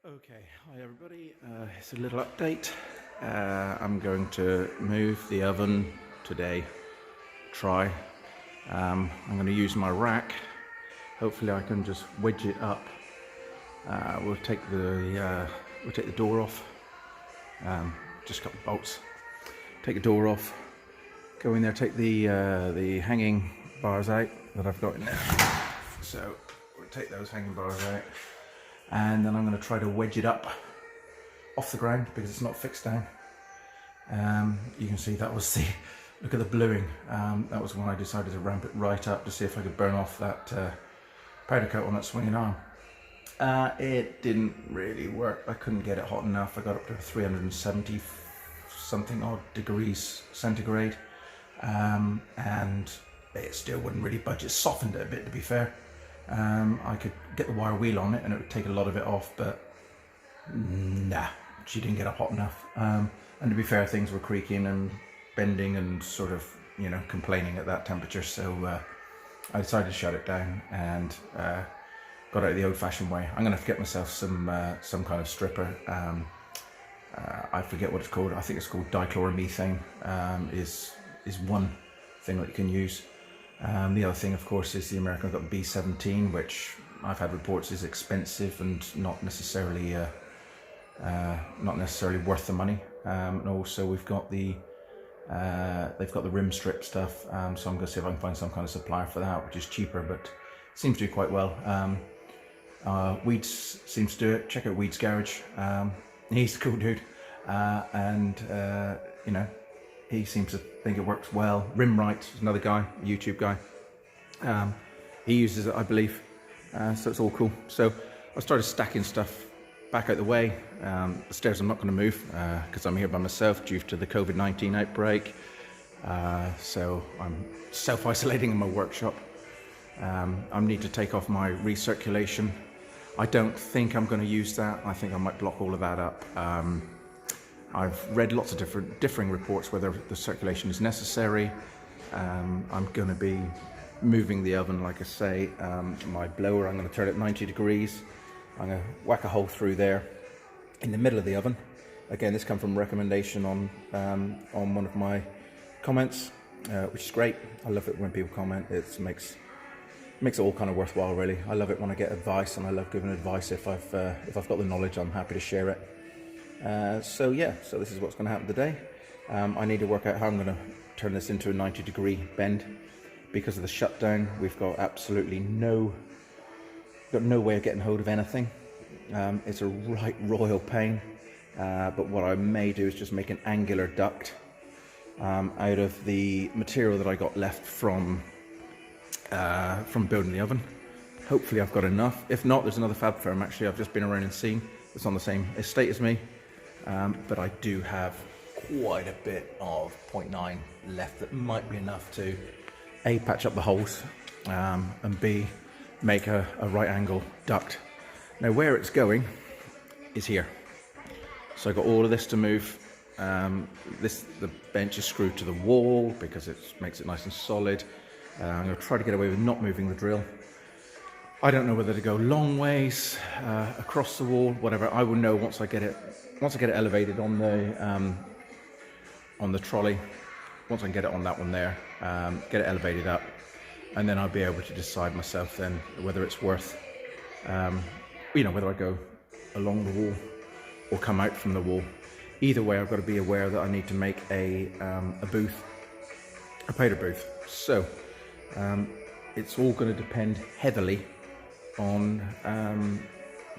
Okay, hi everybody. It's a little update. I'm going to move the oven today. Try. I'm going to use my rack. Hopefully, I can just wedge it up. We'll take the door off. Just got the bolts. Take the door off. Go in there. Take the hanging bars out that I've got in there. So we'll take those hanging bars out. And then I'm going to try to wedge it up off the ground because it's not fixed down. You can see that was the, look at the bluing. That was when I decided to ramp it right up to see if I could burn off that powder coat on that swinging arm. It didn't really work. I couldn't get it hot enough. I got up to 370 something odd degrees centigrade, and it still wouldn't really budge. It softened it a bit, to be fair. I could get the wire wheel on it and it would take a lot of it off, but nah, she didn't get up hot enough. And to be fair, things were creaking and bending and sort of, you know, complaining at that temperature. So I decided to shut it down and got out the old-fashioned way. I'm going to have to get myself some kind of stripper. I forget what it's called. I think it's called dichloromethane. Is one thing that you can use. The other thing, of course, is the American got B17, which I've had reports is expensive and not necessarily worth the money. And also, we've got they've got the rim strip stuff. So I'm going to see if I can find some kind of supplier for that, which is cheaper, but seems to do quite well. Weeds seems to do it. Check out Weeds Garage. He's a cool dude, and you know, he seems to think it works well. Rimright is another guy, YouTube guy. He uses it, I believe. So it's all cool. So I started stacking stuff back out the way. The stairs I'm not going to move because I'm here by myself due to the COVID-19 outbreak. So I'm self-isolating in my workshop. I need to take off my recirculation. I don't think I'm going to use that. I think I might block all of that up. I've read lots of differing reports whether the circulation is necessary. I'm going to be moving the oven, like I say. My blower, I'm going to turn it 90 degrees. I'm going to whack a hole through there in the middle of the oven. Again, this comes from a recommendation on one of my comments, which is great. I love it when people comment. It makes it all kind of worthwhile, really. I love it when I get advice, and I love giving advice. If I've got the knowledge, I'm happy to share it. So this is what's going to happen today. I need to work out how I'm going to turn this into a 90-degree bend. Because of the shutdown, we've got absolutely no way of getting hold of anything. It's a right royal pain. But what I may do is just make an angular duct out of the material that I got left from building the oven. Hopefully I've got enough. If not, there's another fab firm actually I've just been around and seen that's on the same estate as me. But I do have quite a bit of 0.9 left that might be enough to A, patch up the holes, and B, make a right angle duct. Now where it's going is here. So I've got all of this to move. The bench is screwed to the wall because it makes it nice and solid. I'm going to try to get away with not moving the drill. I don't know whether to go long ways across the wall, whatever. I will know once I get it elevated on the trolley. Once I can get it on that one there, get it elevated up, and then I'll be able to decide myself then whether it's worth, whether I go along the wall or come out from the wall. Either way, I've got to be aware that I need to make a booth, a powder booth. So it's all going to depend heavily on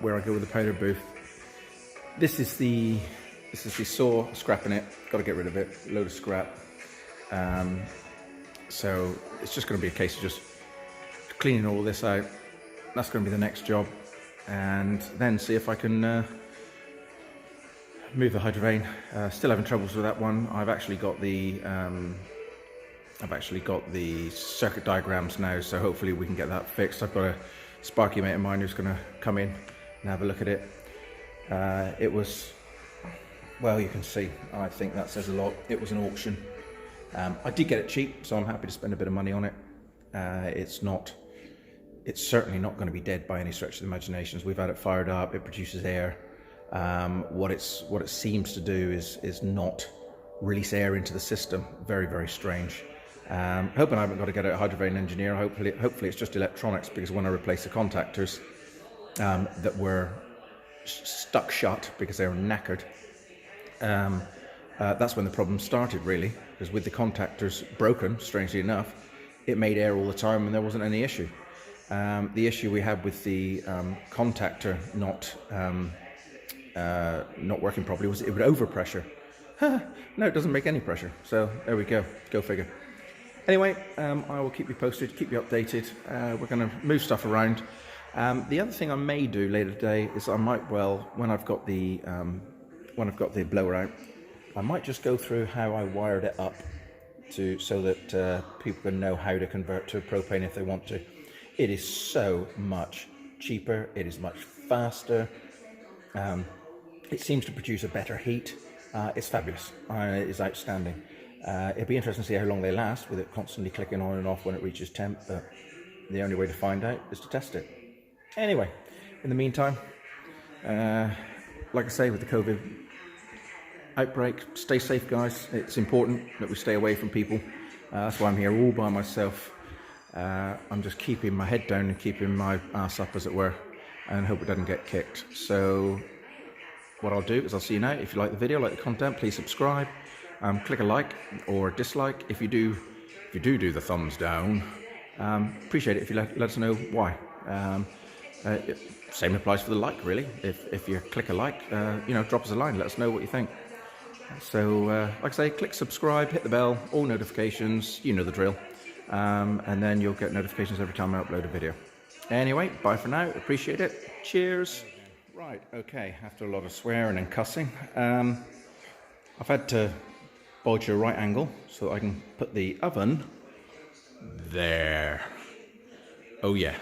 where I go with the powder booth. This is the saw, scrapping it, got to get rid of it, load of scrap. So it's just going to be a case of just cleaning all this out. That's going to be the next job, and then see if I can move the hydrovane. Still having troubles with that one. I've actually got the circuit diagrams now, so hopefully we can get that fixed. I've got a Sparky mate of mine who's going to come in and have a look at it. It was, well, you can see, I think that says a lot. It was an auction. I did get it cheap, so I'm happy to spend a bit of money on it. It's certainly not going to be dead by any stretch of the imagination. We've had it fired up, it produces air. What it seems to do is not release air into the system. Very, very strange. Hoping I haven't got to get a hydrovane engineer. Hopefully it's just electronics, because when I replace the contactors that were stuck shut because they were knackered, that's when the problem started, really, because with the contactors broken, strangely enough, it made air all the time and there wasn't any issue. The issue we had with the contactor not working properly was it would overpressure. No, it doesn't make any pressure. So there we go. Go figure. Anyway, I will keep you posted, keep you updated. We're going to move stuff around. The other thing I may do later today is I might, when I've got the blower out, I might just go through how I wired it up so that people can know how to convert to propane if they want to. It is so much cheaper. It is much faster. It seems to produce a better heat. It's fabulous. It's outstanding. It'll be interesting to see how long they last with it constantly clicking on and off when it reaches temp, but the only way to find out is to test it. Anyway, in the meantime, like I say, with the COVID outbreak, stay safe, guys. It's important that we stay away from people. That's why I'm here all by myself. I'm just keeping my head down and keeping my ass up, as it were, and hope it doesn't get kicked. So what I'll do is I'll see you now. If you like the video, like the content, please subscribe. Click a like or dislike. If you do the thumbs down, appreciate it if you let us know why. Same applies for the like, really. If you click a like, drop us a line, let us know what you think. So like I say, click subscribe, hit the bell, all notifications, you know the drill, and then you'll get notifications every time I upload a video. Anyway, bye for now, appreciate it, cheers. Right, okay, after a lot of swearing and cussing, I've had to bulge a right angle so that I can put the oven there. Oh yeah.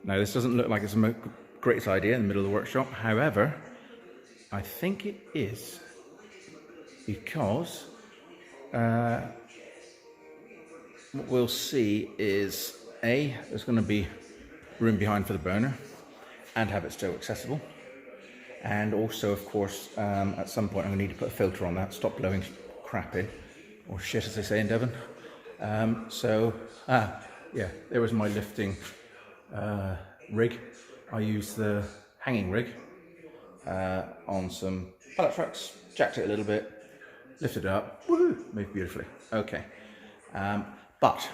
Now this doesn't look like it's the greatest idea in the middle of the workshop. However, I think it is, because what we'll see is there's going to be room behind for the burner and have it still accessible. And also, of course, at some point I'm going to need to put a filter on that, stop blowing crap in, or shit as they say in Devon. Yeah, there was my lifting rig. I used the hanging rig on some pallet trucks, jacked it a little bit, lifted it up, woohoo, moved beautifully. Okay, but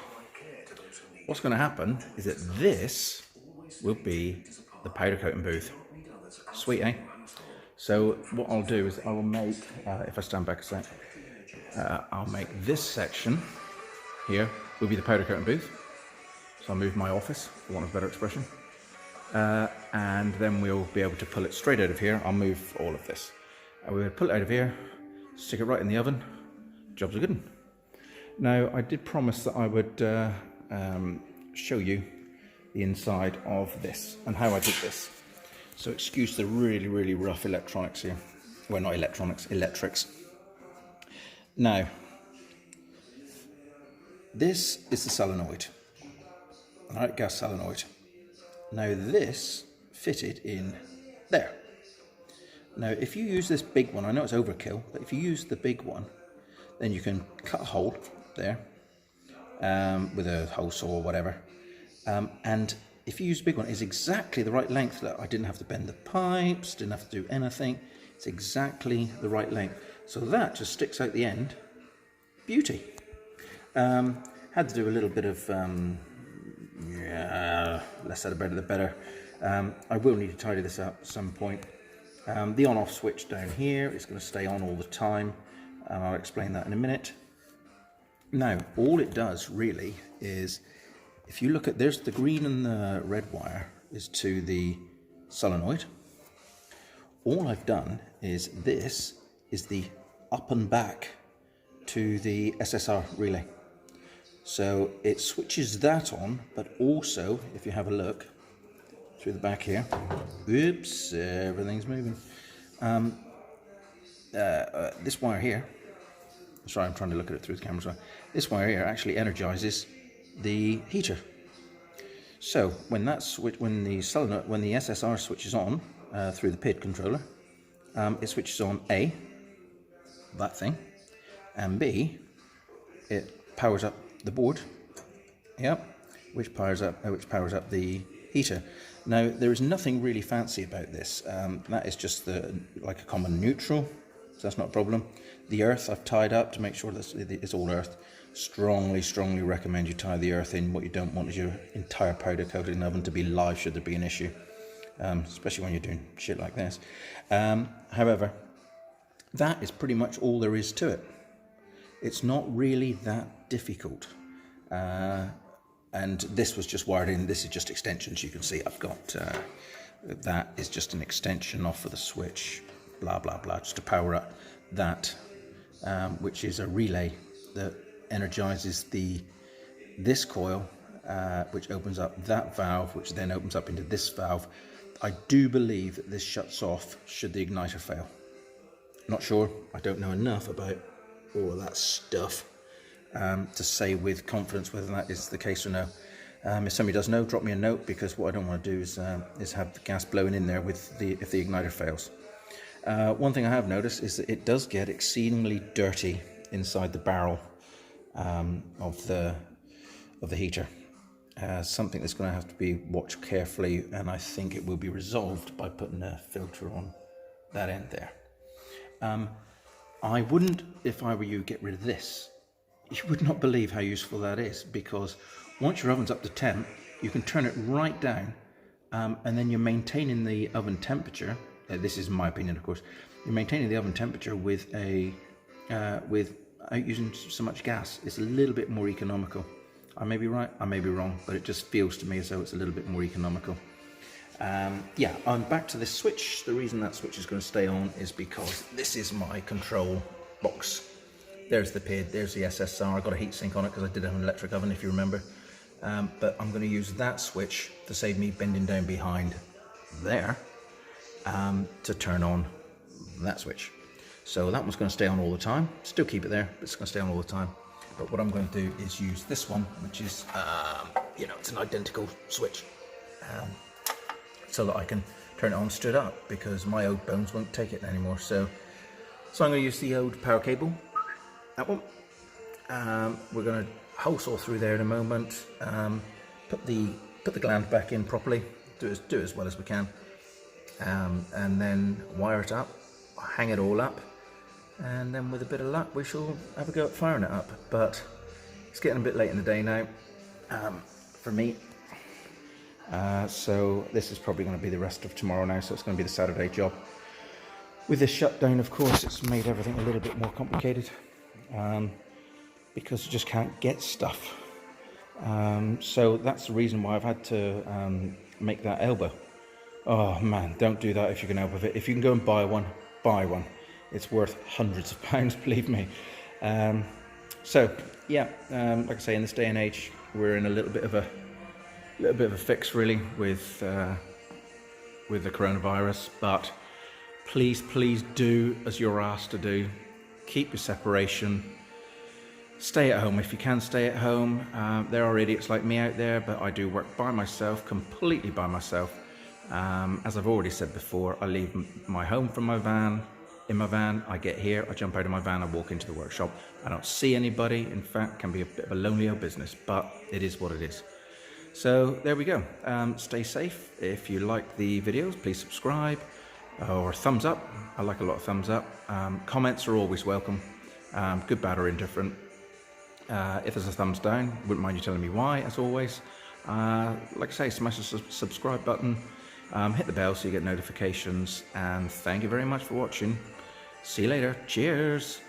what's going to happen is that this will be the powder coating booth. Sweet, eh? So what I'll do is I will make, if I stand back a sec, I'll make this section here will be the powder coating booth. So I'll move my office, for want of a better expression, and then we'll be able to pull it straight out of here. I'll move all of this. We'll pull it out of here, stick it right in the oven. Job's a good one. Now, I did promise that I would show you the inside of this and how I did this. So excuse the really, really rough electronics here. Well, not electronics, electrics. Now, this is the solenoid. All right, gas solenoid. Now this fitted in there. Now, if you use this big one, I know it's overkill, but if you use the big one, then you can cut a hole there with a hole saw or whatever. And if you use the big one, it's exactly the right length. Look, I didn't have to bend the pipes, didn't have to do anything. It's exactly the right length. So that just sticks out the end. Beauty. Had to do a little bit of, less said about it the better. I will need to tidy this up at some point. The on-off switch down here is going to stay on all the time, and I'll explain that in a minute. Now, all it does really is, if you look at, there's the green and the red wire is to the solenoid. All I've done is this is the up and back to the SSR relay. So it switches that on, but also, if you have a look through the back here, oops, everything's moving. This wire here, sorry, I'm trying to look at it through the camera as well. This wire here actually energizes the heater. So when that switch, when the SSR switches on through the PID controller, it switches on A, that thing, and B, it powers up the board, yep, which powers up the heater. Now, there is nothing really fancy about this. That is just like a common neutral, so that's not a problem. The earth I've tied up to make sure that it's all earth. Strongly recommend you tie the earth in. What you don't want is your entire powder coating oven to be live should there be an issue, especially when you're doing shit like this. However, that is pretty much all there is to it. It's not really that difficult. And this was just wired in. This is just extensions. You can see I've got that is just an extension off of the switch, blah blah blah, just to power up that, which is a relay that energizes this coil, which opens up that valve, which then opens up into this valve. I do believe that this shuts off should the igniter fail. Not sure. I don't know enough about all of that stuff to say with confidence whether that is the case or no. If somebody does know, drop me a note, because what I don't want to do is have the gas blowing in there if the igniter fails. One thing I have noticed is that it does get exceedingly dirty inside the barrel of the heater. Something that's going to have to be watched carefully, and I think it will be resolved by putting a filter on that end there. I wouldn't, if I were you, get rid of this. You would not believe how useful that is, because once your oven's up to temp, you can turn it right down, and then you're maintaining the oven temperature. This is my opinion, of course. You're maintaining the oven temperature without using so much gas. It's a little bit more economical. I may be right, I may be wrong, but it just feels to me as though it's a little bit more economical. Yeah, I'm back to this switch. The reason that switch is going to stay on is because this is my control box. There's the PID, there's the SSR. I got a heatsink on it because I did have an electric oven, if you remember. But I'm going to use that switch to save me bending down behind there to turn on that switch. So that one's going to stay on all the time. Still keep it there, but it's going to stay on all the time. But what I'm going to do is use this one, which is, you know, it's an identical switch, so that I can turn it on stood up, because my old bones won't take it anymore. So I'm going to use the old power cable, that one. We're going to hole saw through there in a moment. Put the gland back in properly. Do it as well as we can, and then wire it up, hang it all up. And then with a bit of luck, we shall have a go at firing it up. But it's getting a bit late in the day now for me. So this is probably going to be the rest of tomorrow now. So it's going to be the Saturday job. With this shutdown, of course, it's made everything a little bit more complicated because you just can't get stuff. So that's the reason why I've had to make that elbow. Oh man, don't do that if you can help with it. If you can go and buy one, buy one. It's worth hundreds of pounds, believe me. So yeah, like I say, in this day and age, we're in a little bit of a fix really with the coronavirus. But please do as you're asked to do. Keep your separation. Stay at home if you can. Stay at home. There are idiots like me out there, but I do work by myself, completely by myself. As I've already said before, I leave my home from my van. In my van, I get here, I jump out of my van, I walk into the workshop. I don't see anybody. In fact, it can be a bit of a lonely old business, but it is what it is. So there we go. Stay safe. If you like the videos, please subscribe or thumbs up. I like a lot of thumbs up. Comments are always welcome, good, bad or indifferent. If there's a thumbs down, wouldn't mind you telling me why, as always. Like I say, smash the subscribe button, hit the bell so you get notifications, and thank you very much for watching. See you later. Cheers.